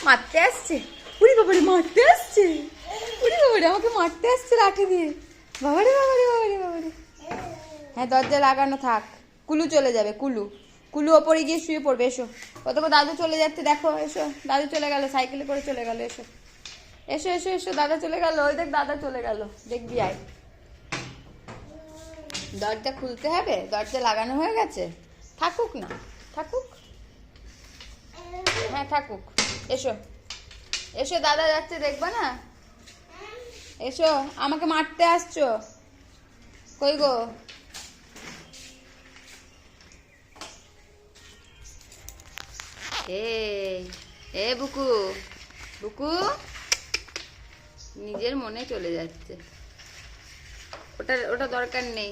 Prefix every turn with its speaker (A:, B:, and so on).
A: মারতে আসছে। উড়ি বাবারে মারতে আসছে। উড়ি বাবারে আমাকে মারতে আসছে লাঠি দিয়ে। বাবারে বাবারে বাবারে বাবারে। হ্যাঁ দরজা লাগানো থাক। কুলু চলে যাবে, কুলু কুলু ওপরে গিয়ে শুয়ে পড়বে। এসো, কতক্ষণ দাদু চলে যাচ্ছে দেখো। এসো, দাদু চলে গেল, সাইকেলে করে চলে গেল। এসো এসো এসো এসো, দাদা চলে গেল। ওই দেখ দাদা চলে গেল, দেখবি আয়। দরজা খুলতে হবে, দরজা লাগানো হয়ে গেছে। থাকুক না, থাকুক। হ্যাঁ থাকুক। এসো এসো, দাদা যাচ্ছে দেখবা না। এসো, আমাকে মারতে আসছো কই গো? এ বুকু, বুকু নিজের মনে চলে যাচ্ছে। ওটা ওটা দরকার নেই।